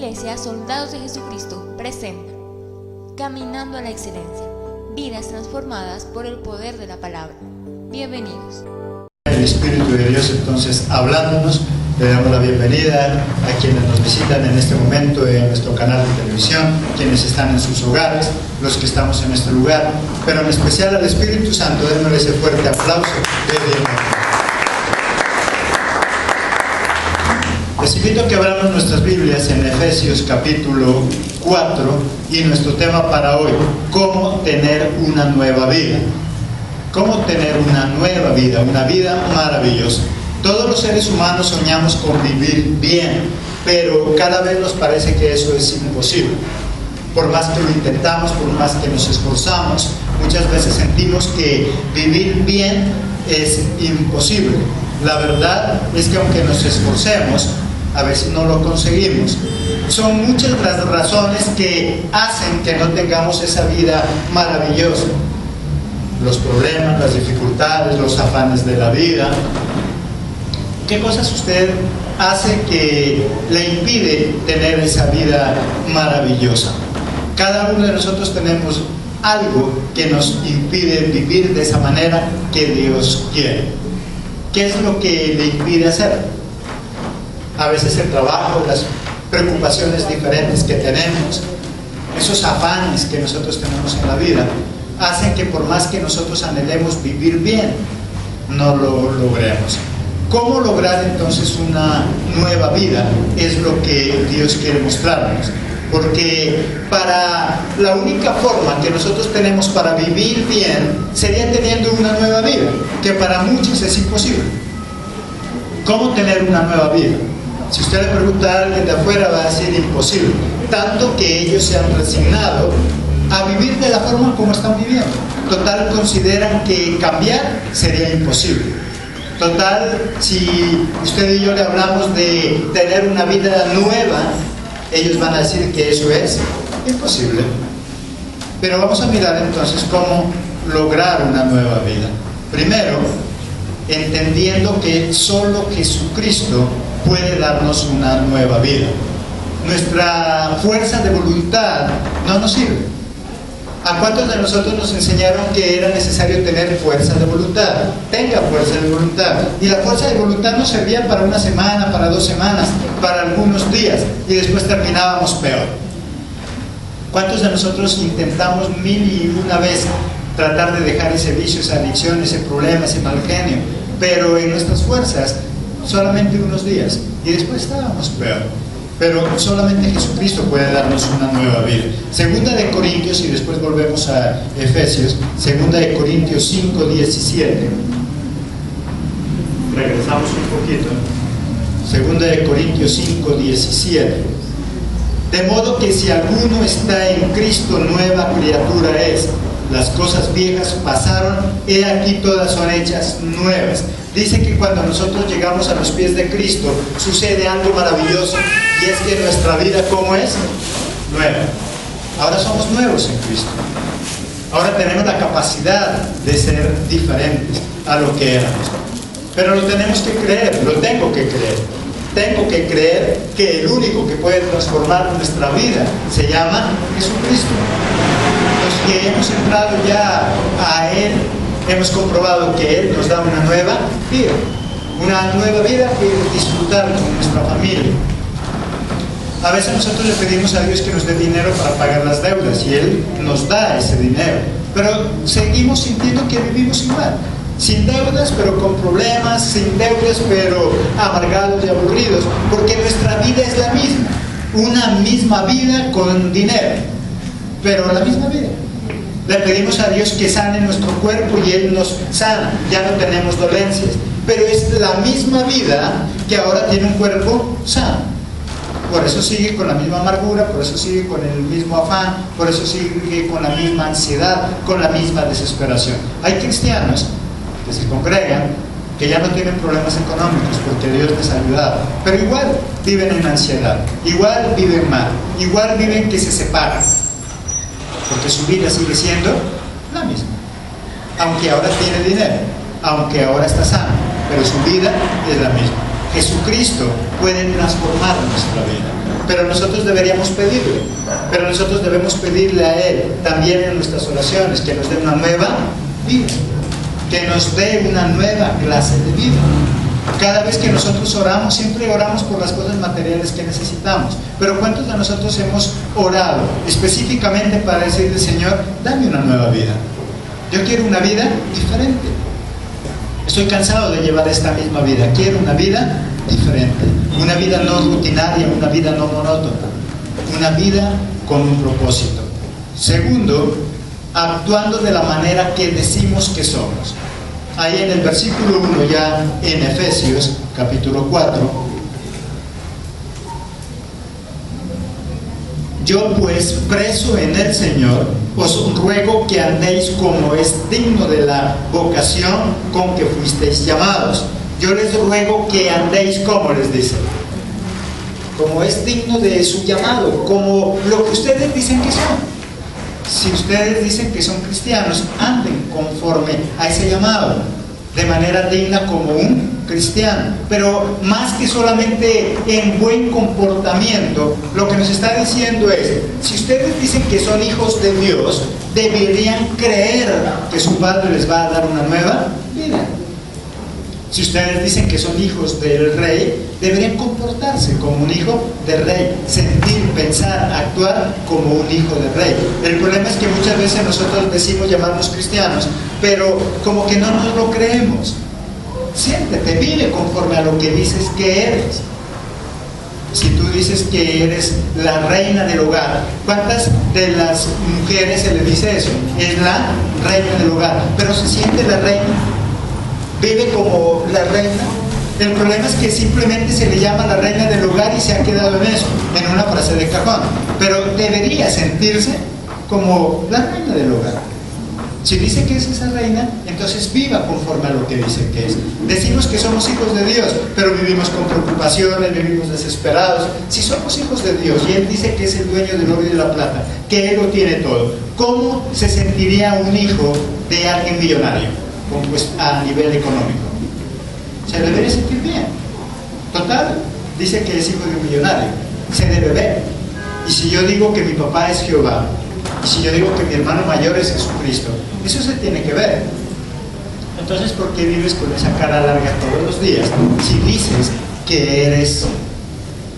Iglesia Soldados de Jesucristo presenta Caminando a la Excelencia, vidas transformadas por el poder de la palabra. Bienvenidos. El Espíritu de Dios entonces hablándonos, le damos la bienvenida a quienes nos visitan en este momento en nuestro canal de televisión, quienes están en sus hogares, los que estamos en este lugar, pero en especial al Espíritu Santo. Démosle ese fuerte aplauso de bienvenida. Les invito a que abramos nuestras Biblias en Efesios capítulo 4 y nuestro tema para hoy, cómo tener una nueva vida. Cómo tener una nueva vida, una vida maravillosa. Todos los seres humanos soñamos con vivir bien, pero cada vez nos parece que eso es imposible. Por más que lo intentamos, por más que nos esforzamos, muchas veces sentimos que vivir bien es imposible. La verdad es que aunque nos esforcemos, a veces no lo conseguimos. Son muchas las razones que hacen que no tengamos esa vida maravillosa. Los problemas, las dificultades, los afanes de la vida. ¿Qué cosas usted hace que le impide tener esa vida maravillosa? Cada uno de nosotros tenemos algo que nos impide vivir de esa manera que Dios quiere. ¿Qué es lo que le impide hacer? A veces el trabajo, las preocupaciones diferentes que tenemos, esos afanes que nosotros tenemos en la vida, hacen que por más que nosotros anhelemos vivir bien, no lo logremos. ¿Cómo lograr entonces una nueva vida? Es lo que Dios quiere mostrarnos. Porque la única forma que nosotros tenemos para vivir bien sería teniendo una nueva vida, que para muchos es imposible. ¿Cómo tener una nueva vida? Si usted le pregunta a alguien de afuera, va a decir imposible. Tanto que ellos se han resignado a vivir de la forma como están viviendo. Total, consideran que cambiar sería imposible. Total, si usted y yo le hablamos de tener una vida nueva, ellos van a decir que eso es imposible. Pero vamos a mirar entonces cómo lograr una nueva vida. Primero, entendiendo que solo Jesucristo puede darnos una nueva vida. Nuestra fuerza de voluntad no nos sirve. ¿A cuántos de nosotros nos enseñaron que era necesario tener fuerza de voluntad? Tenga fuerza de voluntad. Y la fuerza de voluntad nos servía para una semana, para 2 semanas, para algunos días, y después terminábamos peor. ¿Cuántos de nosotros intentamos 1001 veces tratar de dejar ese vicio, esa adicción, ese problema, ese mal genio? Pero en nuestras fuerzas, solamente unos días, y después estábamos peor. Pero solamente Jesucristo puede darnos una nueva vida. Segunda de Corintios, y después volvemos a Efesios, Segunda de Corintios 5, 17. Regresamos un poquito. Segunda de Corintios 5, 17. De modo que si alguno está en Cristo, nueva criatura es. Las cosas viejas pasaron, he aquí todas son hechas nuevas. Dice que cuando nosotros llegamos a los pies de Cristo, sucede algo maravilloso, y es que nuestra vida, ¿cómo es? Nueva. Ahora somos nuevos en Cristo. Ahora tenemos la capacidad de ser diferentes a lo que éramos. Pero lo tenemos que creer, lo tengo que creer. Tengo que creer que el único que puede transformar nuestra vida se llama Jesucristo. Los que hemos entrado ya a Él, hemos comprobado que Él nos da una nueva vida. Una nueva vida que disfrutar con nuestra familia. A veces nosotros le pedimos a Dios que nos dé dinero para pagar las deudas, y Él nos da ese dinero. Pero seguimos sintiendo que vivimos igual. Sin deudas, pero con problemas, sin deudas, pero amargados y aburridos, porque nuestra vida es la misma. Una misma vida con dinero, pero la misma vida. Le pedimos a Dios que sane nuestro cuerpo y Él nos sana. Ya no tenemos dolencias, pero es la misma vida que ahora tiene un cuerpo sano. Por eso sigue con la misma amargura, por eso sigue con el mismo afán, por eso sigue con la misma ansiedad, con la misma desesperación. Hay cristianos que se congregan, que ya no tienen problemas económicos porque Dios les ha ayudado, pero igual viven en ansiedad, igual viven mal, igual viven que se separan, porque su vida sigue siendo la misma, aunque ahora tiene dinero, aunque ahora está sano, pero su vida es la misma. Jesucristo puede transformar nuestra vida, pero nosotros deberíamos pedirle, pero nosotros debemos pedirle a Él también en nuestras oraciones que nos dé una nueva vida, que nos dé una nueva clase de vida. Cada vez que nosotros oramos, siempre oramos por las cosas materiales que necesitamos, pero ¿cuántos de nosotros hemos orado específicamente para decirle: Señor, dame una nueva vida? Yo quiero una vida diferente. Estoy cansado de llevar esta misma vida. Quiero una vida diferente, una vida no rutinaria, una vida no monótona, una vida con un propósito. Segundo, actuando de la manera que decimos que somos. Ahí en el versículo 1, ya en Efesios capítulo 4: yo pues, preso en el Señor, os ruego que andéis como es digno de la vocación con que fuisteis llamados. Yo les ruego que andéis, como les dice, como es digno de su llamado, como lo que ustedes dicen que son. Si ustedes dicen que son cristianos, anden conforme a ese llamado, de manera digna como un cristiano. Pero más que solamente en buen comportamiento, lo que nos está diciendo es: si ustedes dicen que son hijos de Dios, deberían creer que su Padre les va a dar una nueva vida. Si ustedes dicen que son hijos del Rey, deberían comportarse como un hijo del Rey, sentir, pensar, actuar como un hijo del Rey. El problema es que muchas veces nosotros decimos llamarnos cristianos, pero como que no nos lo creemos. Siéntete, vive conforme a lo que dices que eres. Si tú dices que eres la reina del hogar, ¿cuántas de las mujeres se le dice eso? Es la reina del hogar, pero se siente la reina, vive como la reina. El problema es que simplemente se le llama la reina del hogar y se ha quedado en eso, en una frase de cajón. Pero debería sentirse como la reina del hogar. Si dice que es esa reina, entonces viva conforme a lo que dice que es. Decimos que somos hijos de Dios, pero vivimos con preocupaciones, vivimos desesperados. Si somos hijos de Dios y Él dice que es el dueño del oro y de la plata, que Él lo tiene todo, ¿cómo se sentiría un hijo de alguien millonario? Pues a nivel económico, se debería sentir bien. Total, dice que es hijo de un millonario, se debe ver. Y si yo digo que mi papá es Jehová, y si yo digo que mi hermano mayor es Jesucristo, eso se tiene que ver. Entonces, ¿por qué vives con esa cara larga todos los días si dices que eres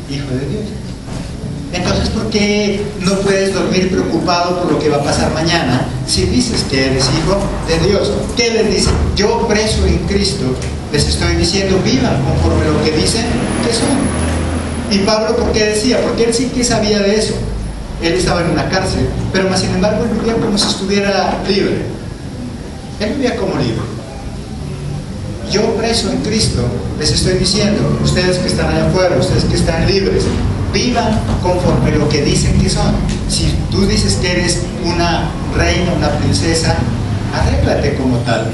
hijo de Dios? Entonces, ¿por qué no puedes dormir preocupado por lo que va a pasar mañana si dices que eres hijo de Dios? ¿Qué les dice? Yo, preso en Cristo, les estoy diciendo: vivan conforme lo que dicen que son. ¿Y Pablo por qué decía? Porque él sí que sabía de eso. Él estaba en una cárcel, pero más sin embargo él vivía como si estuviera libre. Él vivía como libre. Yo, preso en Cristo, les estoy diciendo: ustedes que están allá afuera, ustedes que están libres, vivan conforme lo que dicen que son. Si tú dices que eres una reina, una princesa, arréglate como tal.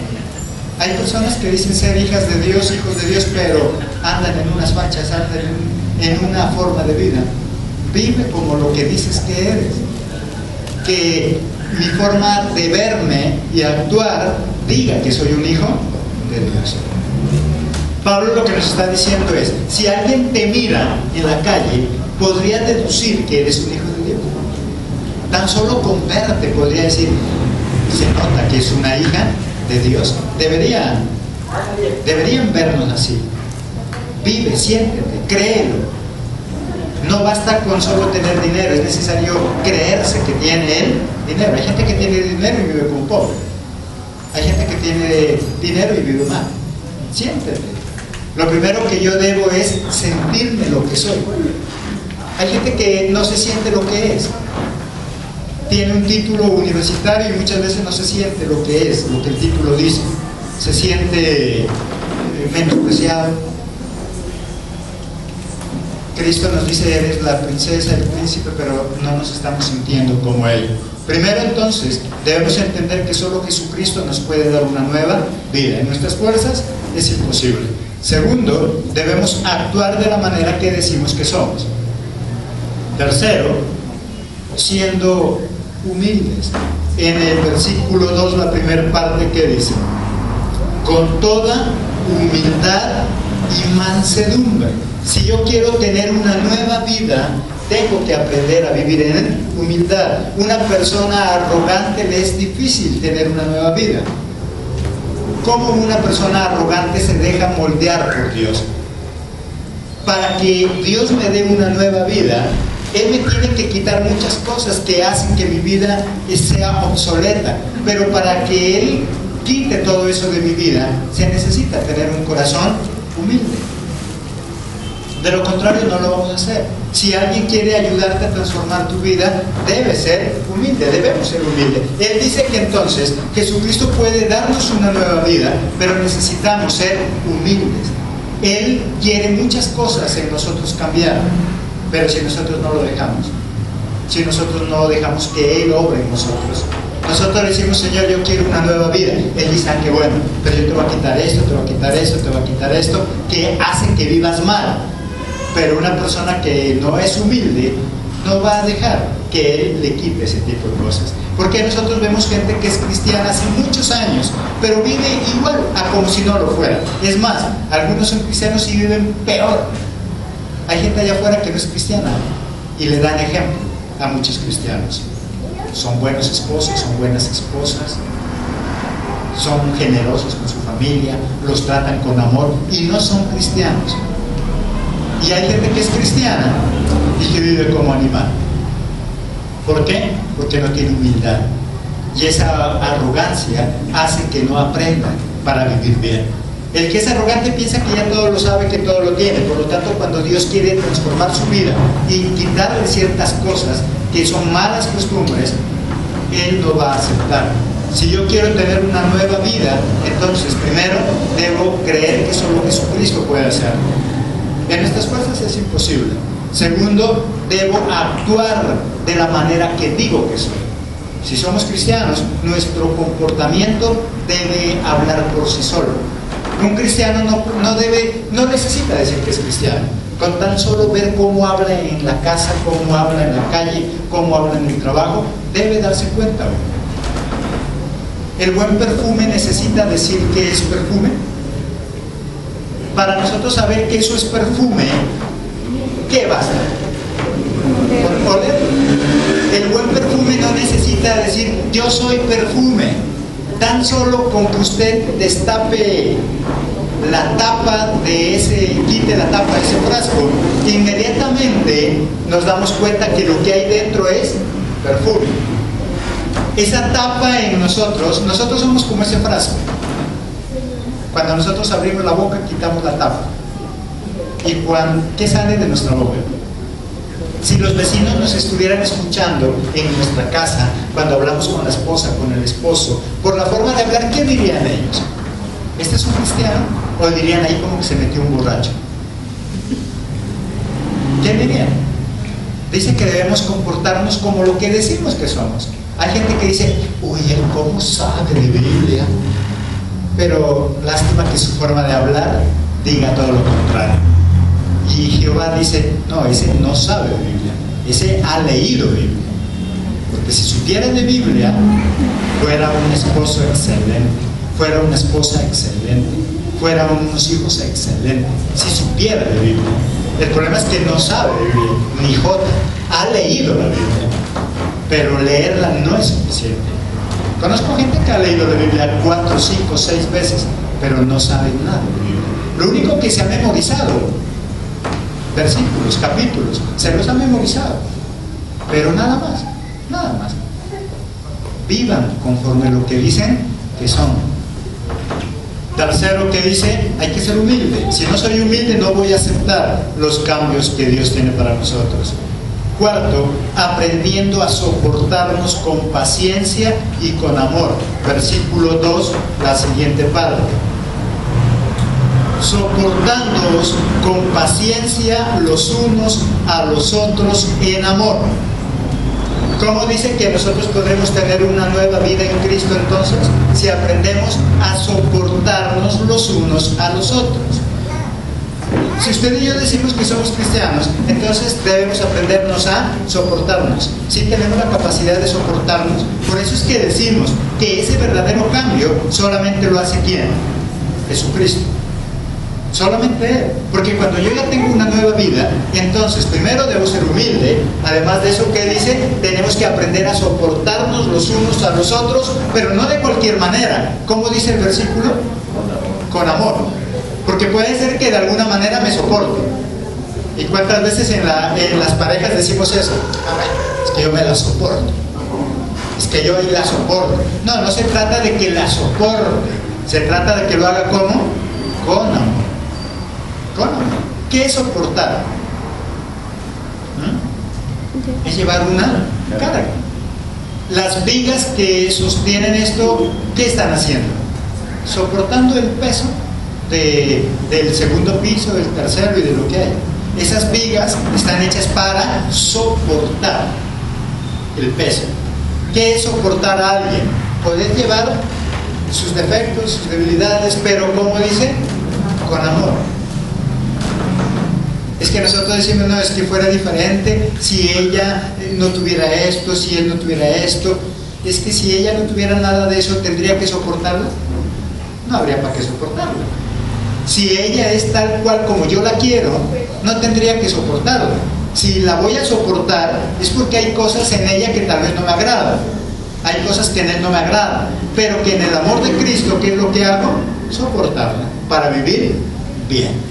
Hay personas que dicen ser hijas de Dios, hijos de Dios, pero andan en unas fachas, andan en una forma de vida. Vive como lo que dices que eres. Que mi forma de verme y actuar diga que soy un hijo de Dios. Pablo lo que nos está diciendo es: si alguien te mira en la calle, podría deducir que eres un hijo de Dios. Tan solo con verte podría decir: se nota que es una hija de Dios. Deberían vernos así. Vive, siéntete, créelo. No basta con solo tener dinero, es necesario creerse que tiene él dinero. Hay gente que tiene dinero y vive como pobre. Hay gente que tiene dinero y vive mal. Siéntete. Lo primero que yo debo es sentirme lo que soy. Hay gente que no se siente lo que es. Tiene un título universitario y muchas veces no se siente lo que es, lo que el título dice. Se siente menospreciado. Cristo nos dice: eres la princesa, el príncipe, pero no nos estamos sintiendo como Él. Primero, entonces, debemos entender que solo Jesucristo nos puede dar una nueva vida. En nuestras fuerzas es imposible. Segundo, debemos actuar de la manera que decimos que somos. Tercero, siendo humildes. En el versículo 2, la primera parte que dice: con toda humildad y mansedumbre. Si yo quiero tener una nueva vida, tengo que aprender a vivir en humildad. Una persona arrogante le es difícil tener una nueva vida. ¿Cómo una persona arrogante se deja moldear por Dios? Para que Dios me dé una nueva vida, Él me tiene que quitar muchas cosas que hacen que mi vida sea obsoleta. Pero para que Él quite todo eso de mi vida, se necesita tener un corazón humilde. De lo contrario, no lo vamos a hacer. Si alguien quiere ayudarte a transformar tu vida, debe ser humilde, debemos ser humildes. Él dice que entonces Jesucristo puede darnos una nueva vida, pero necesitamos ser humildes. Él quiere muchas cosas en nosotros cambiar, pero si nosotros no lo dejamos, si nosotros no dejamos que Él obre en nosotros, nosotros decimos: Señor, yo quiero una nueva vida. Él dice: ah, qué bueno, pero yo te voy a quitar esto, te voy a quitar esto, te voy a quitar esto, que hace que vivas mal. Pero una persona que no es humilde no va a dejar que Él le quite ese tipo de cosas. Porque nosotros vemos gente que es cristiana hace muchos años, pero vive igual a como si no lo fuera. Es más, algunos son cristianos y viven peor. Hay gente allá afuera que no es cristiana y le dan ejemplo a muchos cristianos. Son buenos esposos, son buenas esposas, son generosos con su familia, los tratan con amor y no son cristianos. Y hay gente que es cristiana y que vive como animal. ¿Por qué? Porque no tiene humildad. Y esa arrogancia hace que no aprendan para vivir bien. El que es arrogante piensa que ya todo lo sabe, que todo lo tiene. Por lo tanto, cuando Dios quiere transformar su vida y quitarle ciertas cosas que son malas costumbres, Él no va a aceptar. Si yo quiero tener una nueva vida, entonces primero debo creer que solo Jesucristo puede hacerlo. En estas fuerzas es imposible. Segundo, debo actuar de la manera que digo que soy. Si somos cristianos, nuestro comportamiento debe hablar por sí solo. Un cristiano no necesita decir que es cristiano. Con tan solo ver cómo habla en la casa, cómo habla en la calle, cómo habla en el trabajo, debe darse cuenta. El buen perfume necesita decir que es perfume. Para nosotros saber que eso es perfume, ¿qué basta? ¿Por oler? El buen perfume no necesita decir yo soy perfume. Tan solo con que usted destape la tapa de quite la tapa de ese frasco, inmediatamente nos damos cuenta que lo que hay dentro es perfume. Esa tapa en nosotros somos como ese frasco. Cuando nosotros abrimos la boca, quitamos la tapa. ¿Y qué sale de nuestra boca? Si los vecinos nos estuvieran escuchando en nuestra casa, cuando hablamos con la esposa, con el esposo, por la forma de hablar, ¿qué dirían ellos? ¿Este es un cristiano? ¿O dirían ahí como que se metió un borracho? ¿Qué dirían? Dice que debemos comportarnos como lo que decimos que somos. Hay gente que dice: uy, él cómo sabe de Biblia. Pero lástima que su forma de hablar diga todo lo contrario. Y Jehová dice: no, ese no sabe de Biblia, ese ha leído Biblia. Porque si supiera de Biblia, fuera un esposo excelente, fuera una esposa excelente, fuera unos hijos excelentes, si supiera de Biblia. El problema es que no sabe de Biblia, ni jota. Ha leído la Biblia, pero leerla no es suficiente. Conozco gente que ha leído la Biblia 4, 5, 6 veces, pero no sabe nada de Biblia. Lo único que se ha memorizado, versículos, capítulos, se los ha memorizado, pero nada más, nada más. Vivan conforme lo que dicen que son. Tercero, que dice: hay que ser humilde. Si no soy humilde, no voy a aceptar los cambios que Dios tiene para nosotros. Cuarto, aprendiendo a soportarnos con paciencia y con amor. Versículo 2, la siguiente parte. Soportándoos con paciencia los unos a los otros en amor. ¿Cómo dice que nosotros podremos tener una nueva vida en Cristo entonces? Si aprendemos a soportarnos los unos a los otros. Si usted y yo decimos que somos cristianos, entonces debemos aprendernos a soportarnos. Si tenemos la capacidad de soportarnos, por eso es que decimos que ese verdadero cambio solamente lo hace ¿quién? Jesucristo. Solamente Él. Porque cuando yo ya tengo una nueva vida, entonces primero debo ser humilde. Además de eso, ¿qué dice? Tenemos que aprender a soportarnos los unos a los otros, pero no de cualquier manera. ¿Cómo dice el versículo? Con amor. Porque puede ser que de alguna manera me soporte. ¿Y cuántas veces en las parejas decimos eso? Es que yo me la soporto. Es que yo ahí la soporto. No, no se trata de que la soporte. Se trata de que lo haga ¿cómo? Con amor. Con amor. ¿Qué es soportar? Es llevar una carga. Las vigas que sostienen esto, ¿qué están haciendo? Soportando el peso del segundo piso, del tercero y de lo que hay. Esas vigas están hechas para soportar el peso. ¿Qué es soportar a alguien? Poder llevar sus defectos, sus debilidades, pero ¿cómo dice? Con amor. Es que nosotros decimos, no, es que fuera diferente si ella no tuviera esto, si él no tuviera esto. Es que si ella no tuviera nada de eso, ¿tendría que soportarlo? No habría para qué soportarlo. Si ella es tal cual como yo la quiero, no tendría que soportarlo. Si la voy a soportar, es porque hay cosas en ella que tal vez no me agradan. Hay cosas que en él no me agradan. Pero que en el amor de Cristo, ¿qué es lo que hago? Soportarla para vivir bien.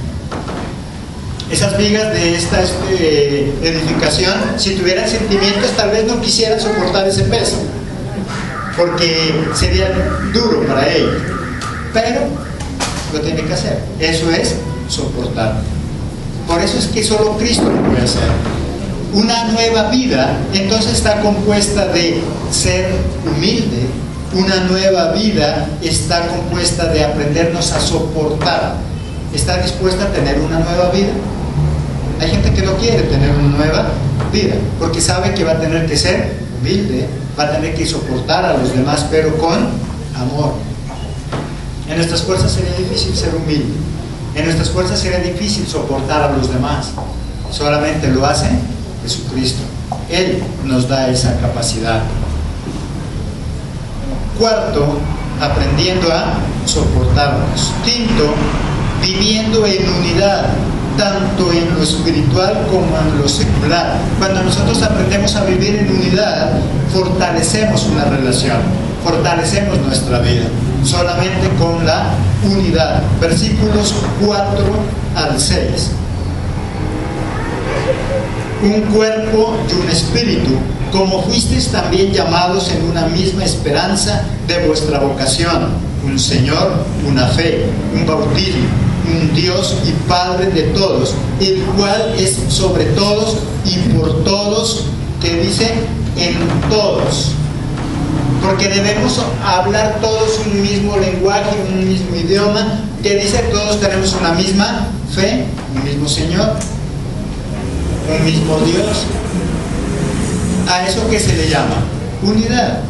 Esas vigas de esta edificación, si tuvieran sentimientos, tal vez no quisieran soportar ese peso, porque sería duro para ellos. Pero lo tiene que hacer. Eso es soportar. Por eso es que solo Cristo lo puede hacer. Una nueva vida entonces está compuesta de ser humilde. Una nueva vida está compuesta de aprendernos a soportar. ¿Está dispuesta a tener una nueva vida? Hay gente que no quiere tener una nueva vida porque sabe que va a tener que ser humilde, va a tener que soportar a los demás, pero con amor. En nuestras fuerzas sería difícil ser humilde. En nuestras fuerzas sería difícil soportar a los demás. Solamente lo hace Jesucristo. Él nos da esa capacidad. Cuarto, aprendiendo a soportarnos. Quinto, viviendo en unidad, tanto en lo espiritual como en lo secular. Cuando nosotros aprendemos a vivir en unidad, fortalecemos una relación, fortalecemos nuestra vida, solamente con la unidad. Versículos 4 al 6. Un cuerpo y un espíritu, como fuisteis también llamados en una misma esperanza de vuestra vocación, un Señor, una fe, un bautismo, un Dios y Padre de todos, el cual es sobre todos y por todos, que dice en todos, porque debemos hablar todos un mismo lenguaje, un mismo idioma, que dice todos tenemos una misma fe, un mismo Señor, un mismo Dios. A eso que se le llama unidad.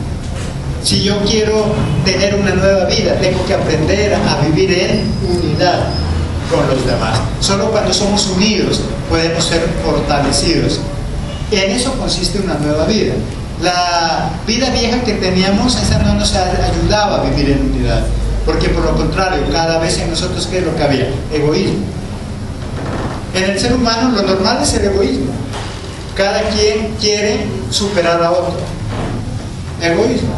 Si yo quiero tener una nueva vida, tengo que aprender a vivir en unidad con los demás. Solo cuando somos unidos podemos ser fortalecidos. En eso consiste una nueva vida. La vida vieja que teníamos, esa no nos ayudaba a vivir en unidad, porque por lo contrario, cada vez en nosotros, ¿qué es lo que había? Egoísmo. En el ser humano lo normal es el egoísmo. Cada quien quiere superar a otro. Egoísmo.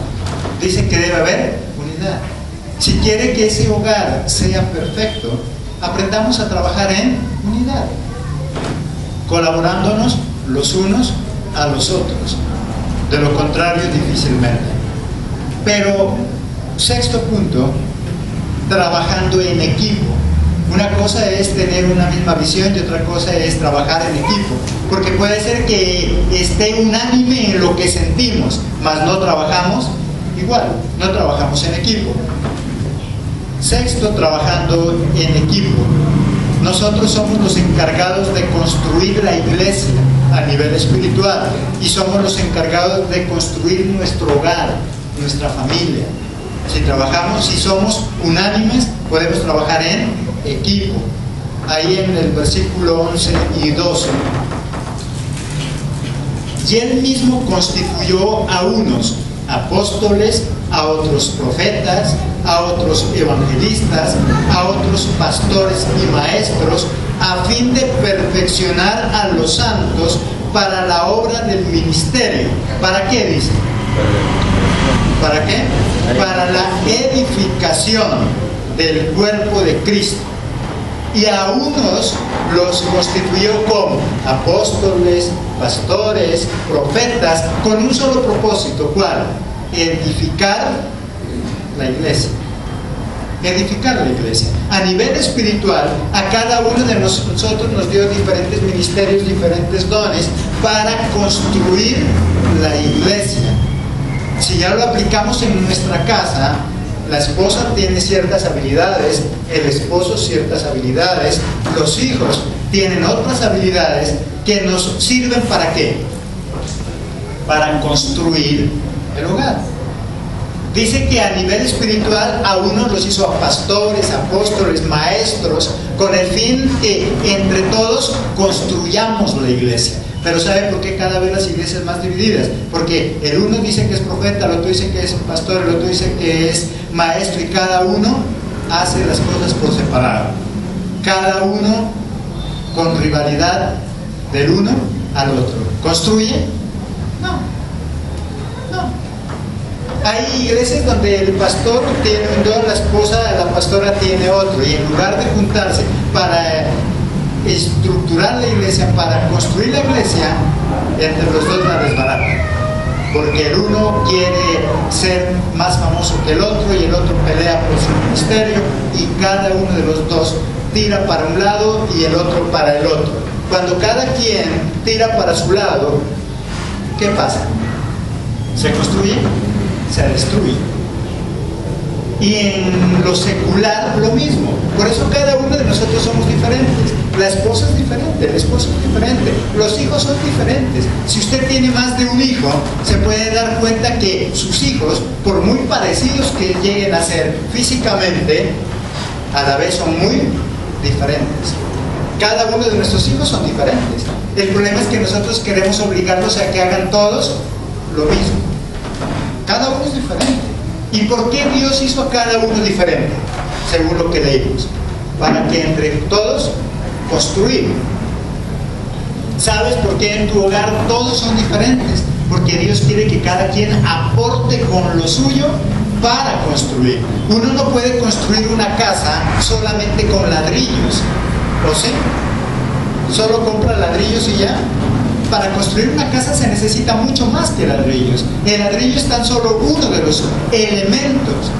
Dice que debe haber unidad. Si quiere que ese hogar sea perfecto, aprendamos a trabajar en unidad, colaborándonos los unos a los otros. De lo contrario, difícilmente. Pero, sexto punto, trabajando en equipo. Una cosa es tener una misma visión y otra cosa es trabajar en equipo, porque puede ser que esté unánime en lo que sentimos, mas no trabajamos igual, no trabajamos en equipo. Sexto, trabajando en equipo. Nosotros somos los encargados de construir la iglesia a nivel espiritual y somos los encargados de construir nuestro hogar, nuestra familia. Si trabajamos, si somos unánimes, podemos trabajar en equipo. Ahí en el versículo 11 y 12. Y él mismo constituyó a unos apóstoles, a otros profetas, a otros evangelistas, a otros pastores y maestros, a fin de perfeccionar a los santos para la obra del ministerio. ¿Para qué dice? ¿Para qué? Para la edificación del cuerpo de Cristo. Y a unos los constituyó como apóstoles, pastores, profetas, con un solo propósito. ¿Cuál? Edificar la iglesia. Edificar la iglesia. A nivel espiritual, a cada uno de nosotros nos dio diferentes ministerios, diferentes dones para construir la iglesia. Si ya lo aplicamos en nuestra casa, la esposa tiene ciertas habilidades, el esposo ciertas habilidades, los hijos tienen otras habilidades que nos sirven ¿para qué? Para construir el hogar. Dice que a nivel espiritual a unos los hizo a pastores, apóstoles, maestros, con el fin que entre todos construyamos la iglesia. Pero ¿sabe por qué cada vez las iglesias más divididas? Porque el uno dice que es profeta, el otro dice que es pastor, el otro dice que es maestro, y cada uno hace las cosas por separado. Cada uno con rivalidad del uno al otro. ¿Construye? No. Hay iglesias donde el pastor tiene un don, la pastora tiene otro, y en lugar de juntarse para estructurar la iglesia, para construir la iglesia, entre los dos la desbaratan, porque el uno quiere ser más famoso que el otro y el otro pelea por su ministerio, y cada uno de los dos tira para un lado y el otro para el otro. Cuando cada quien tira para su lado, ¿qué pasa? ¿Se construye? Se destruye. Y en lo secular lo mismo. Por eso cada uno de nosotros somos diferentes. La esposa es diferente, el esposo es diferente, los hijos son diferentes. Si usted tiene más de un hijo, se puede dar cuenta que sus hijos, por muy parecidos que lleguen a ser físicamente, a la vez son muy diferentes. Cada uno de nuestros hijos son diferentes. El problema es que nosotros queremos obligarlos a que hagan todos lo mismo. Cada uno es diferente. ¿Y por qué Dios hizo a cada uno diferente? Según lo que leímos. Para que entre todos construir. ¿Sabes por qué en tu hogar todos son diferentes? Porque Dios quiere que cada quien aporte con lo suyo para construir. Uno no puede construir una casa solamente con ladrillos. ¿O sí? Solo compra ladrillos y ya. Para construir una casa se necesita mucho más que ladrillos. El ladrillo es tan solo uno de los elementos.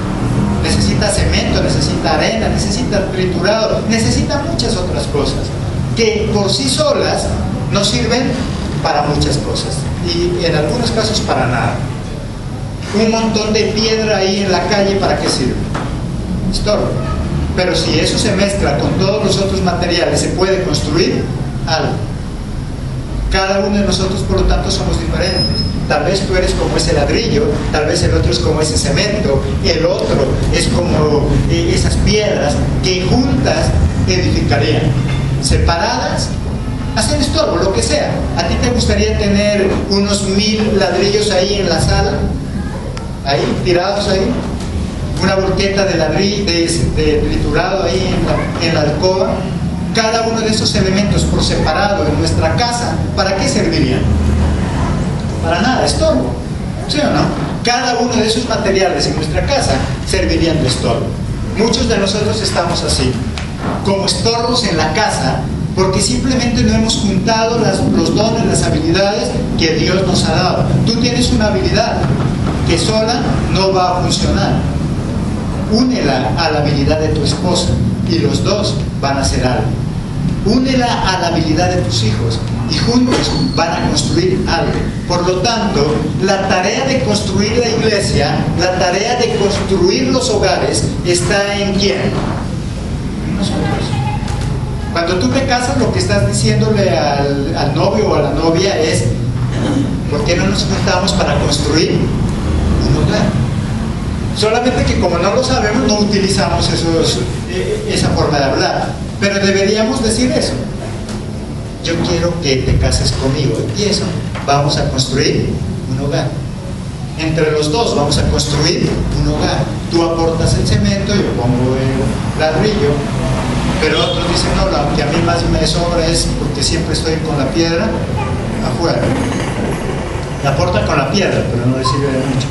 Necesita cemento, necesita arena, necesita triturado, necesita muchas otras cosas que por sí solas no sirven para muchas cosas y en algunos casos para nada. Un montón de piedra ahí en la calle, ¿para qué sirve? Estorbo. Pero si eso se mezcla con todos los otros materiales, se puede construir algo. Cada uno de nosotros, por lo tanto, somos diferentes. Tal vez tú eres como ese ladrillo, tal vez el otro es como ese cemento, el otro es como esas piedras que juntas edificarían. Separadas, hacen estorbo, lo que sea. ¿A ti te gustaría tener unos 1000 ladrillos ahí en la sala? Ahí, tirados ahí. Una volqueta de ladrillo, de triturado ahí en la alcoba. Cada uno de esos elementos por separado en nuestra casa, ¿para qué servirían? Para nada, estorbo. ¿Sí o no? Cada uno de esos materiales en nuestra casa servirían de estorbo. Muchos de nosotros estamos así, como estorbos en la casa, porque simplemente no hemos juntado los dones, las habilidades que Dios nos ha dado. Tú tienes una habilidad que sola no va a funcionar. Únela a la habilidad de tu esposa y los dos van a hacer algo. Únela a la habilidad de tus hijos y juntos van a construir algo. Por lo tanto, la tarea de construir la iglesia, la tarea de construir los hogares, está en ¿quién? En nosotros. Cuando tú te casas, lo que estás diciéndole al novio o a la novia es: ¿por qué no nos juntamos para construir un hogar? Solamente que como no lo sabemos, no utilizamos esa forma de hablar. Pero deberíamos decir eso. Yo quiero que te cases conmigo y eso, vamos a construir un hogar. Entre los dos vamos a construir un hogar. Tú aportas el cemento, yo pongo el ladrillo, pero otros dicen, no, lo que a mí más me sobra es porque siempre estoy con la piedra afuera. Le aportan con la piedra, pero no le sirve de mucho.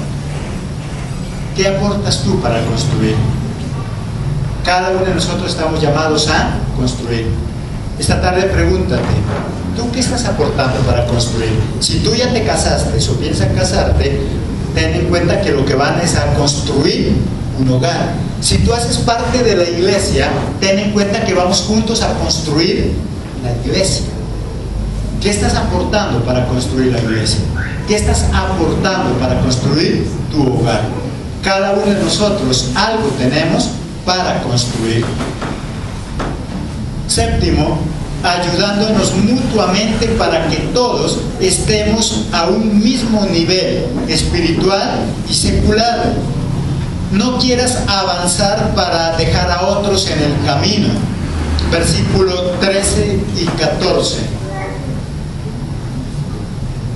¿Qué aportas tú para construir? Cada uno de nosotros estamos llamados a construir. Esta tarde pregúntate, ¿tú qué estás aportando para construir? Si tú ya te casaste o piensas casarte, ten en cuenta que lo que van es a construir un hogar. Si tú haces parte de la iglesia, ten en cuenta que vamos juntos a construir la iglesia. ¿Qué estás aportando para construir la iglesia? ¿Qué estás aportando para construir tu hogar? Cada uno de nosotros algo tenemos para construir. Séptimo, ayudándonos mutuamente para que todos estemos a un mismo nivel espiritual y secular. No quieras avanzar para dejar a otros en el camino. Versículo 13 y 14.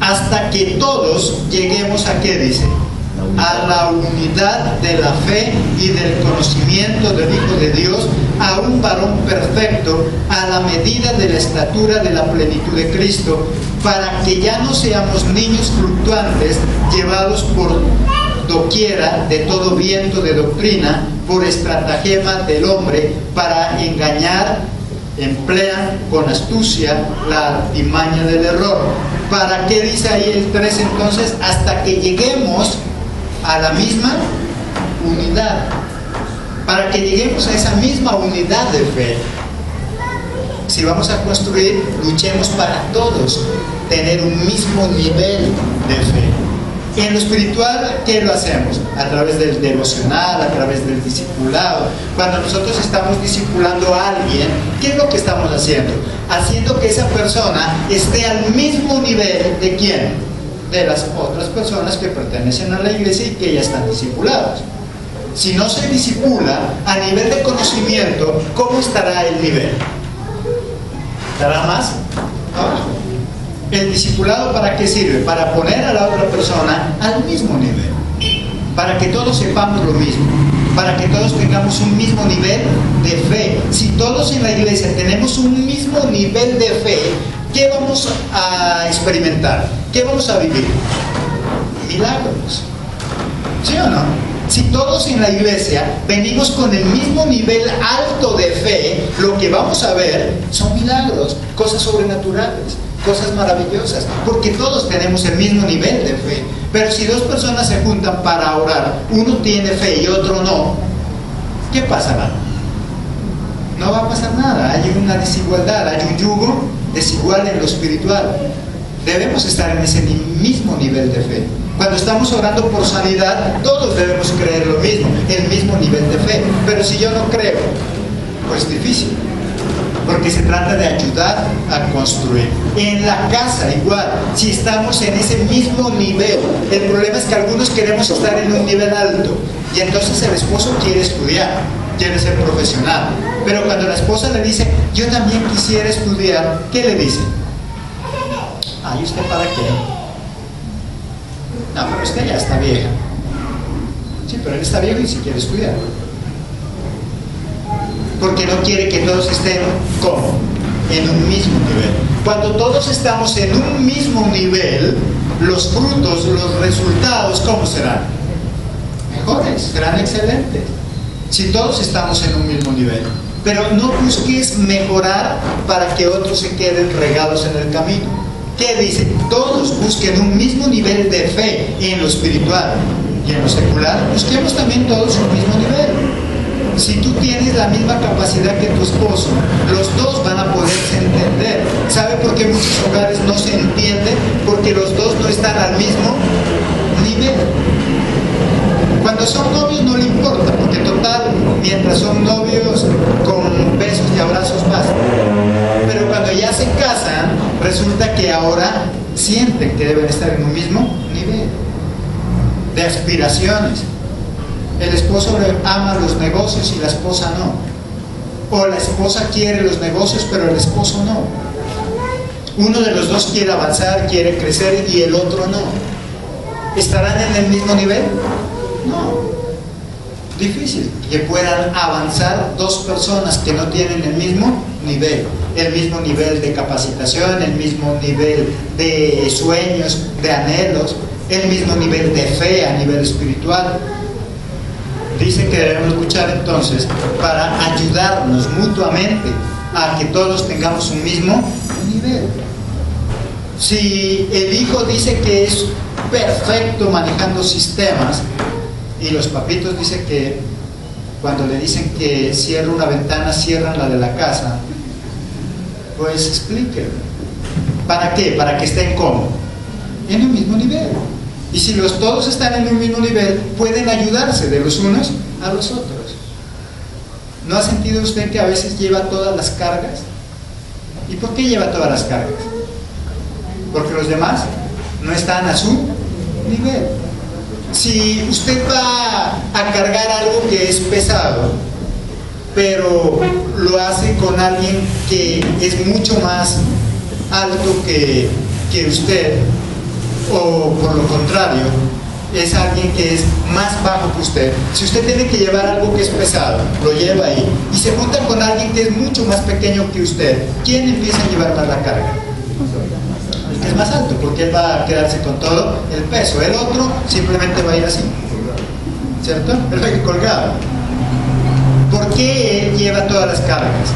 Hasta que todos lleguemos a, ¿qué dice? A la unidad de la fe y del conocimiento del Hijo de Dios, a un varón perfecto, a la medida de la estatura de la plenitud de Cristo, para que ya no seamos niños fluctuantes, llevados por doquiera de todo viento de doctrina, por estratagema del hombre, para engañar, emplean con astucia la artimaña del error. ¿Para qué dice ahí el 3 entonces? Hasta que lleguemos a la misma unidad, para que lleguemos a esa misma unidad de fe. Si vamos a construir, luchemos para todos tener un mismo nivel de fe. En lo espiritual, ¿qué lo hacemos? A través del devocional, a través del discipulado. Cuando nosotros estamos discipulando a alguien, ¿qué es lo que estamos haciendo? Haciendo que esa persona esté al mismo nivel de ¿quién? De las otras personas que pertenecen a la iglesia y que ya están discipulados. Si no se discipula a nivel de conocimiento, ¿cómo estará el nivel? ¿Estará más abajo? ¿El discipulado para qué sirve? Para poner a la otra persona al mismo nivel, para que todos sepamos lo mismo, para que todos tengamos un mismo nivel de fe. Si todos en la iglesia tenemos un mismo nivel de fe, ¿qué vamos a experimentar? ¿Qué vamos a vivir? Milagros. ¿Sí o no? Si todos en la iglesia venimos con el mismo nivel alto de fe, lo que vamos a ver son milagros, cosas sobrenaturales, cosas maravillosas, porque todos tenemos el mismo nivel de fe. Pero si dos personas se juntan para orar, uno tiene fe y otro no, ¿qué pasará? No va a pasar nada, hay una desigualdad, hay un yugo desigual en lo espiritual. Debemos estar en ese mismo nivel de fe. Cuando estamos orando por sanidad, todos debemos creer lo mismo, el mismo nivel de fe. Pero si yo no creo, pues es difícil, porque se trata de ayudar a construir. En la casa igual, si estamos en ese mismo nivel, el problema es que algunos queremos estar en un nivel alto, y entonces el esposo quiere estudiar, quiere ser profesional. Pero cuando la esposa le dice, yo también quisiera estudiar, ¿qué le dice? ¿Y usted para qué? No, pero usted ya está vieja. Sí, pero él está viejo y si quiere estudiar. Porque no quiere que todos estén, ¿cómo? En un mismo nivel. Cuando todos estamos en un mismo nivel, los frutos, los resultados, ¿cómo serán? Mejores, serán excelentes. Si todos estamos en un mismo nivel. Pero no busques mejorar para que otros se queden regados en el camino. ¿Qué dice? Todos busquen un mismo nivel de fe en lo espiritual y en lo secular. Busquemos también todos un mismo nivel. Si tú tienes la misma capacidad que tu esposo, los dos van a poderse entender. ¿Sabe por qué muchos hogares no se entienden? Porque los dos no están al mismo nivel. Cuando son novios no le importa, porque total, mientras son novios, con besos y abrazos basta. Pero cuando ya se casan, resulta que ahora sienten que deben estar en un mismo nivel de aspiraciones. El esposo ama los negocios y la esposa no. O la esposa quiere los negocios, pero el esposo no. Uno de los dos quiere avanzar, quiere crecer y el otro no. ¿estarán en el mismo nivel? No. Difícil que puedan avanzar dos personas que no tienen el mismo nivel de capacitación, el mismo nivel de sueños, de anhelos, el mismo nivel de fe a nivel espiritual. Dice que debemos luchar entonces para ayudarnos mutuamente a que todos tengamos un mismo nivel. Si el hijo dice que es perfecto manejando sistemas y los papitos dicen que cuando le dicen que cierra una ventana, cierran la de la casa, pues explíquenlo. ¿Para qué? Para que estén como en el mismo nivel. Y si todos están en un mismo nivel, pueden ayudarse de los unos a los otros. ¿No ha sentido usted que a veces lleva todas las cargas? ¿Y por qué lleva todas las cargas? Porque los demás no están a su nivel. Si usted va a cargar algo que es pesado, pero lo hace con alguien que es mucho más alto que usted, o por lo contrario, es alguien que es más bajo que usted, si usted tiene que llevar algo que es pesado, lo lleva ahí, y se junta con alguien que es mucho más pequeño que usted, ¿quién empieza a llevar más la carga? El que es más alto, porque él va a quedarse con todo el peso. El otro simplemente va a ir así, ¿cierto? Él va a ir colgado. ¿Por qué él lleva todas las cargas?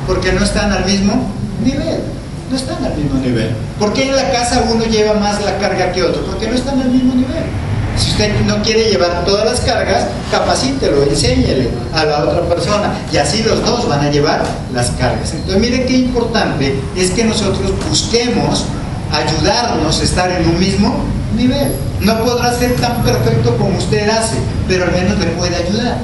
Porque no están al mismo nivel. No están al mismo nivel. ¿Por qué en la casa uno lleva más la carga que otro? Porque no están al mismo nivel. Si usted no quiere llevar todas las cargas, capacítelo, enséñele a la otra persona, y así los dos van a llevar las cargas. Entonces miren qué importante es que nosotros busquemos ayudarnos a estar en un mismo nivel. No podrá ser tan perfecto como usted hace, pero al menos le puede ayudar.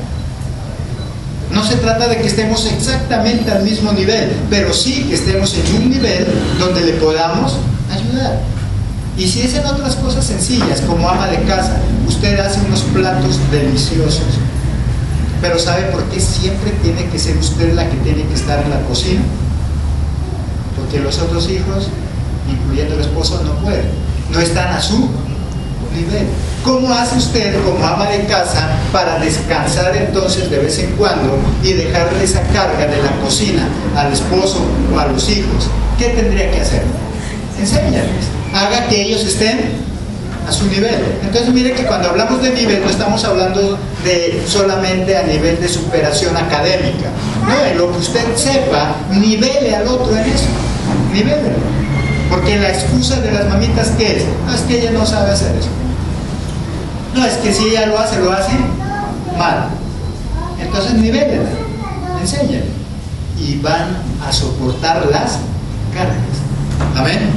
No se trata de que estemos exactamente al mismo nivel, pero sí que estemos en un nivel donde le podamos ayudar. Y si es en otras cosas sencillas, como ama de casa, usted hace unos platos deliciosos, pero ¿sabe por qué siempre tiene que ser usted la que tiene que estar en la cocina? Porque los otros hijos, incluyendo el esposo, no pueden, no están a su nivel. ¿Cómo hace usted como ama de casa para descansar entonces de vez en cuando y dejarle esa carga de la cocina al esposo o a los hijos? ¿Qué tendría que hacer? Enséñales, haga que ellos estén a su nivel. Entonces mire que cuando hablamos de nivel no estamos hablando de solamente a nivel de superación académica. No, en lo que usted sepa, nivele al otro en eso, nivélelo. Porque la excusa de las mamitas, ¿qué es? No, es que ella no sabe hacer eso. No, es que si ella lo hace mal. Entonces nivélenla, enséñenle, y van a soportar las cargas. Amén.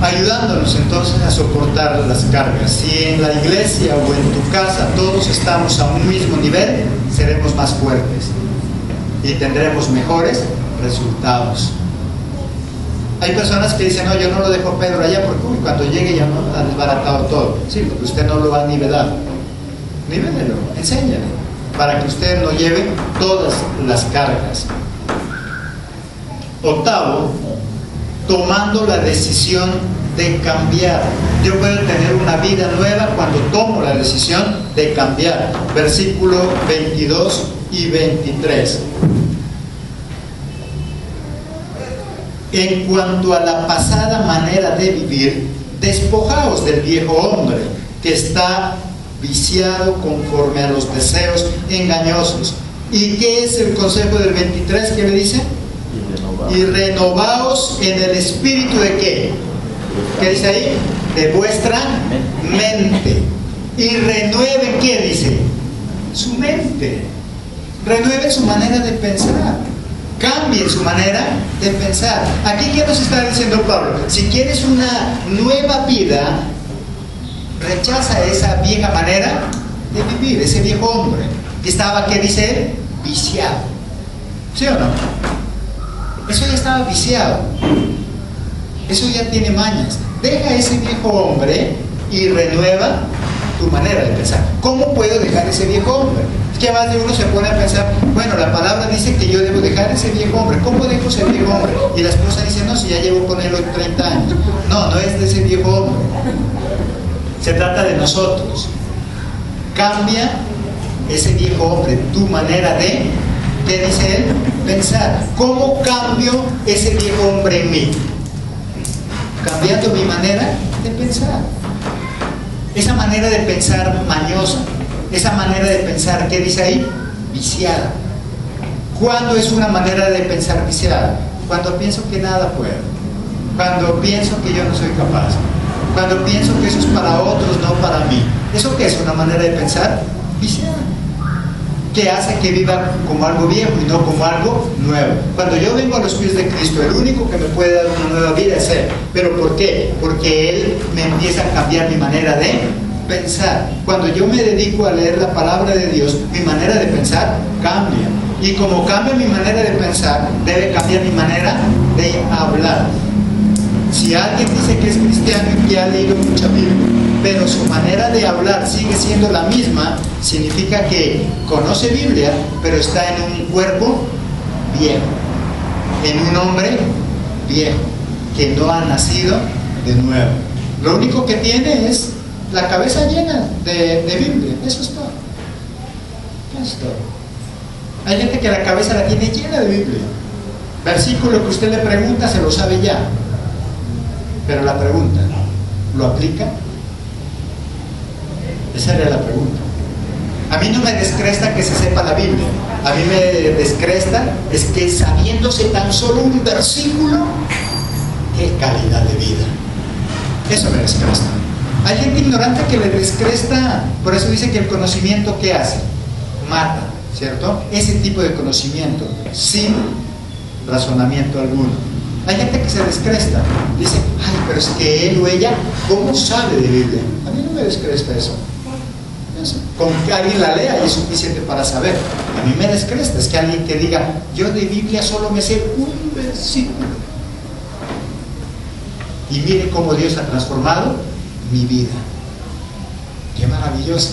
Ayudándonos entonces a soportar las cargas. Si en la iglesia o en tu casa todos estamos a un mismo nivel, seremos más fuertes y tendremos mejores resultados. Hay personas que dicen, no, yo no lo dejo a Pedro allá porque cuando llegue ya no ha desbaratado todo. Sí, porque usted no lo ha nivelado. Nivélelo, enséñale, para que usted no lleve todas las cargas. Octavo, tomando la decisión de cambiar. Yo puedo tener una vida nueva cuando tomo la decisión de cambiar. Versículo 22 y 23. En cuanto a la pasada manera de vivir, despojaos del viejo hombre que está viciado conforme a los deseos engañosos. ¿Y qué es el consejo del 23 que le dice? Y renovaos en el espíritu de ¿qué? ¿Qué dice ahí? De vuestra mente. Y renueve, ¿qué dice? Su mente. Renueve su manera de pensar. Cambie su manera de pensar. Aquí, ¿qué nos está diciendo Pablo? Si quieres una nueva vida, rechaza esa vieja manera de vivir, ese viejo hombre que estaba, ¿qué dice él? Viciado. ¿Sí o no? Eso ya estaba viciado. Eso ya tiene mañas. Deja ese viejo hombre y renueva tu manera de pensar. ¿Cómo puedo dejar ese viejo hombre? Es que más de uno se pone a pensar, bueno, la palabra dice que yo debo dejar ese viejo hombre. ¿Cómo dejo ese viejo hombre? Y la esposa dice, no, si ya llevo con él hoy 30 años. No, no es de ese viejo hombre. Se trata de nosotros. Cambia ese viejo hombre, tu manera de, ¿qué dice él? Pensar. ¿Cómo cambio ese viejo hombre en mí? Cambiando mi manera de pensar. Esa manera de pensar mañosa, esa manera de pensar, ¿qué dice ahí? Viciada. ¿Cuándo es una manera de pensar viciada? Cuando pienso que nada puedo, cuando pienso que yo no soy capaz, cuando pienso que eso es para otros, no para mí. ¿Eso qué es? Una manera de pensar viciada, que hace que viva como algo viejo y no como algo nuevo. Cuando yo vengo a los pies de Cristo, el único que me puede dar una nueva vida es Él. ¿Pero por qué? Porque Él me empieza a cambiar mi manera de pensar. Cuando yo me dedico a leer la palabra de Dios, mi manera de pensar cambia. Y como cambia mi manera de pensar, debe cambiar mi manera de hablar. Si alguien dice que es cristiano y que ha leído mucha Biblia, pero su manera de hablar sigue siendo la misma, significa que conoce Biblia, pero está en un cuerpo viejo, en un hombre viejo, que no ha nacido de nuevo. Lo único que tiene es la cabeza llena de Biblia. Eso es todo. Eso es todo. Hay gente que la cabeza la tiene llena de Biblia. Versículo que usted le pregunta, se lo sabe ya. Pero la pregunta, ¿lo aplica? Esa era la pregunta. A mí no me descresta que se sepa la Biblia. A mí me descresta es que sabiéndose tan solo un versículo, qué calidad de vida. Eso me descresta. Hay gente ignorante que le descresta. Por eso dice que el conocimiento, ¿qué hace? Mata, ¿cierto? Ese tipo de conocimiento, sin razonamiento alguno. Hay gente que se descresta, dice, ay, pero es que él o ella, ¿cómo sabe de Biblia? A mí no me descresta eso. Con que alguien la lea y es suficiente para saber. A mí me descresta, es que alguien que diga, yo de Biblia solo me sé un versículo. Y mire cómo Dios ha transformado mi vida. Qué maravilloso.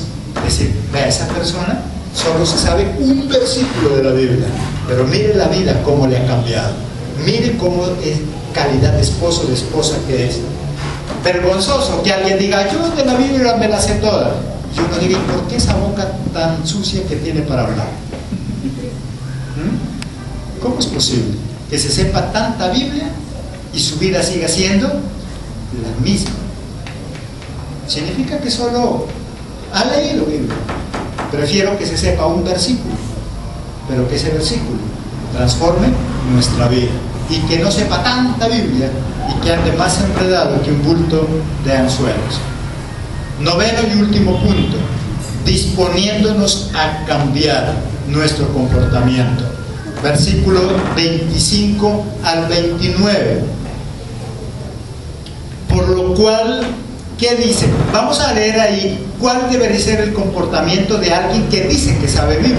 Es decir, vea, esa persona solo se sabe un versículo de la Biblia, pero mire la vida cómo le ha cambiado. Mire cómo es calidad de esposo, de esposa que es. Vergonzoso que alguien diga, yo de la Biblia me la sé toda. Y uno diga, ¿por qué esa boca tan sucia que tiene para hablar? ¿Cómo es posible que se sepa tanta Biblia y su vida siga siendo la misma? Significa que solo ha leído Biblia. Prefiero que se sepa un versículo, pero que ese versículo transforme nuestra vida. Y que no sepa tanta Biblia y que ande más enredado que un bulto de anzuelos. Noveno y último punto, disponiéndonos a cambiar nuestro comportamiento. Versículo 25 al 29. Por lo cual, ¿qué dice? Vamos a leer ahí cuál debería ser el comportamiento de alguien que dice que sabe Biblia,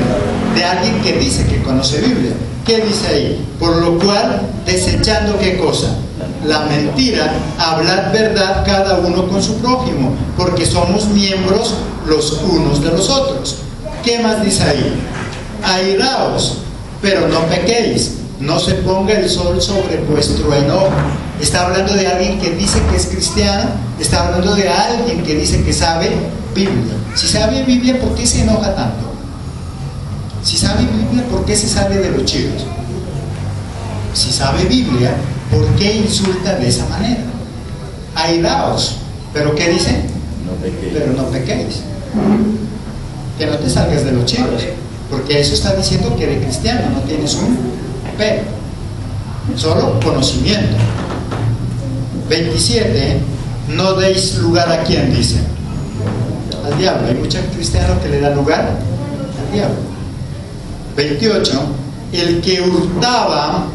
de alguien que dice que conoce Biblia. ¿Qué dice ahí? Por lo cual, desechando ¿qué cosa? La mentira, hablar verdad cada uno con su prójimo, porque somos miembros los unos de los otros. ¿Qué más dice ahí? Airaos, pero no pequéis, no se ponga el sol sobre vuestro enojo. Está hablando de alguien que dice que es cristiano, está hablando de alguien que dice que sabe Biblia. Si sabe Biblia, ¿por qué se enoja tanto? Si sabe Biblia, ¿por qué se sale de los chivos? Si sabe Biblia, ¿por qué insulta de esa manera? Airaos, ¿pero qué dice? No pequéis. Pero no pequéis. Que no te salgas de los chivos, porque eso está diciendo que eres cristiano, no tienes un pero, solo conocimiento. 27, no deis lugar a quién, dice, al diablo. Hay muchos cristianos que le dan lugar al diablo. 28, el que hurtaba,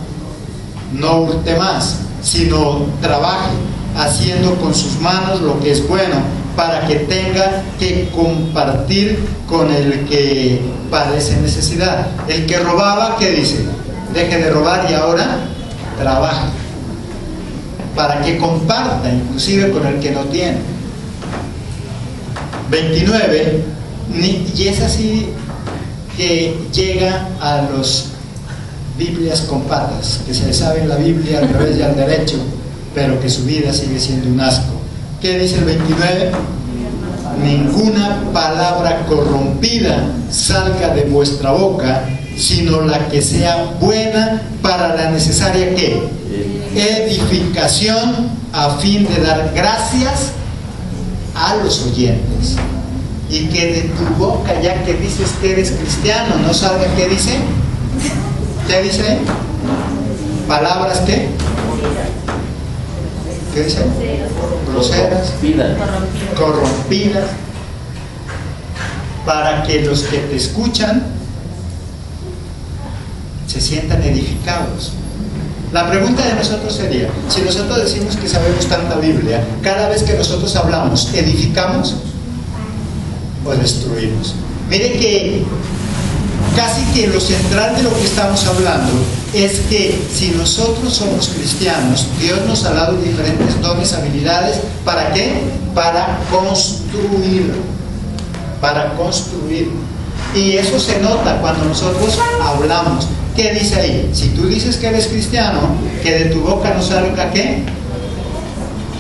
no hurte más, sino trabaje, haciendo con sus manos lo que es bueno, para que tenga que compartir con el que padece necesidad. El que robaba, ¿qué dice? Deje de robar y ahora trabaje, para que comparta inclusive con el que no tiene. 29, y es así que llega a los Biblias con patas, que se saben la Biblia al revés y al derecho, pero que su vida sigue siendo un asco. ¿Qué dice el 29? ninguna palabra corrompida salga de vuestra boca, sino la que sea buena para la necesaria ¿qué? Edificación, a fin de dar gracias a los oyentes. Y que de tu boca, ya que dices que eres cristiano, no salga, ¿qué dice? ¿Qué dice? ¿Palabras qué? ¿Qué dice? Groseras, corrompidas, para que los que te escuchan se sientan edificados. La pregunta de nosotros sería, si nosotros decimos que sabemos tanta Biblia, cada vez que nosotros hablamos, ¿edificamos o destruimos? Mire que casi que lo central de lo que estamos hablando es que si nosotros somos cristianos, Dios nos ha dado diferentes dones, habilidades, ¿para qué? Para construir, y eso se nota cuando nosotros hablamos. ¿Qué dice ahí? Si tú dices que eres cristiano, que de tu boca no salga ¿qué?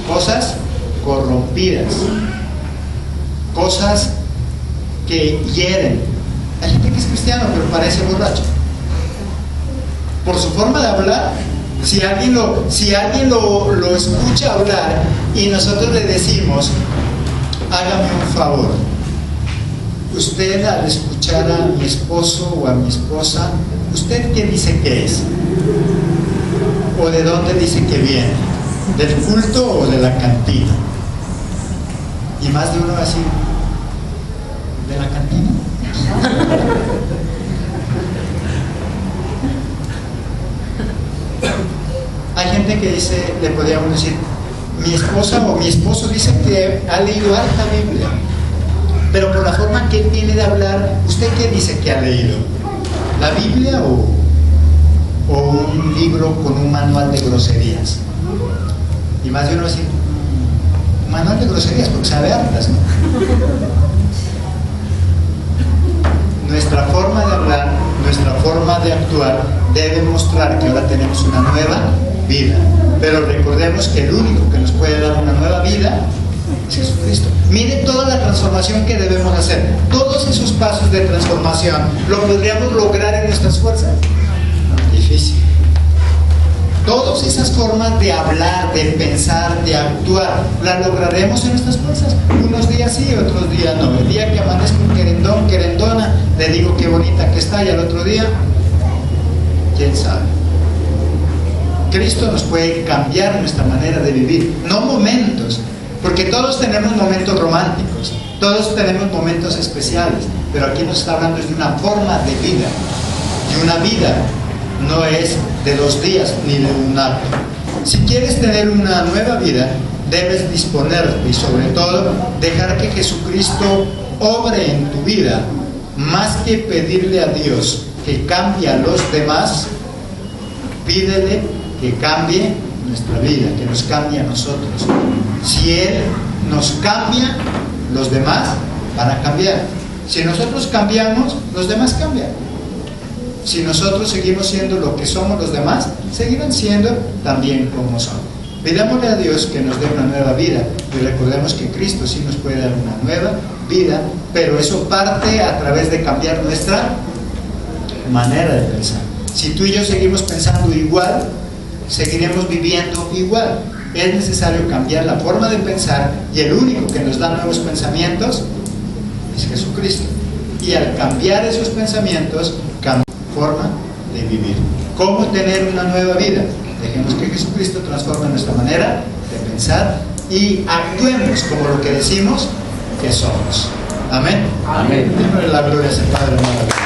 Cosas corrompidas, cosas que hieren. Hay gente que es cristiano pero parece borracho por su forma de hablar. Si alguien lo escucha hablar y nosotros le decimos, hágame un favor, usted al escuchar a mi esposo o a mi esposa, ¿usted qué dice que es? ¿O de dónde dice que viene? ¿Del culto o de la cantina? Y más de uno va a decir, ¿de la cantina? Hay gente que dice, le podríamos decir, mi esposa o mi esposo dice que ha leído harta Biblia, pero por la forma que él tiene de hablar, ¿usted qué dice que ha leído? ¿La Biblia o un libro con un manual de groserías? Y más de uno va a decir, manual de groserías, porque sabe hartas, ¿no? Nuestra forma de hablar, nuestra forma de actuar debe mostrar que ahora tenemos una nueva vida. Pero recordemos que el único que nos puede dar una nueva vida es Jesucristo. Mire toda la transformación que debemos hacer. Todos esos pasos de transformación lo podríamos lograr en nuestras fuerzas. Difícil. Todas esas formas de hablar, de pensar, de actuar, las lograremos en nuestras fuerzas. Unos días sí, otros días no. El día que amanezco querendona, le digo qué bonita que está, y al otro día, quién sabe. Cristo nos puede cambiar nuestra manera de vivir, no momentos, porque todos tenemos momentos románticos, todos tenemos momentos especiales, pero aquí nos está hablando de una forma de vida, y una vida no es de 2 días ni de un acto. Si quieres tener una nueva vida, debes disponerte y sobre todo dejar que Jesucristo obre en tu vida, más que pedirle a Dios que cambie a los demás. Pídele que cambie nuestra vida, que nos cambie a nosotros. Si Él nos cambia, los demás van a cambiar. Si nosotros cambiamos, los demás cambian. Si nosotros seguimos siendo lo que somos, los demás seguirán siendo también como son. Pidámosle a Dios que nos dé una nueva vida, y recordemos que Cristo sí nos puede dar una nueva vida, pero eso parte a través de cambiar nuestra manera de pensar. Si tú y yo seguimos pensando igual, seguiremos viviendo igual. Es necesario cambiar la forma de pensar, y el único que nos da nuevos pensamientos es Jesucristo. Y al cambiar esos pensamientos, cambia la forma de vivir. ¿Cómo tener una nueva vida? Dejemos que Jesucristo transforme nuestra manera de pensar y actuemos como lo que decimos que somos. Amén. Amén. Démosle la gloria a ese Padre maravilloso.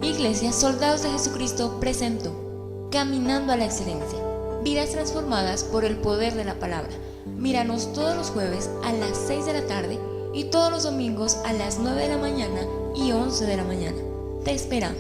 Iglesia Soldados de Jesucristo presentó Caminando a la Excelencia, vidas transformadas por el poder de la palabra. Míranos todos los jueves a las 6 de la tarde y todos los domingos a las 9 de la mañana y 11 de la mañana. Te esperamos.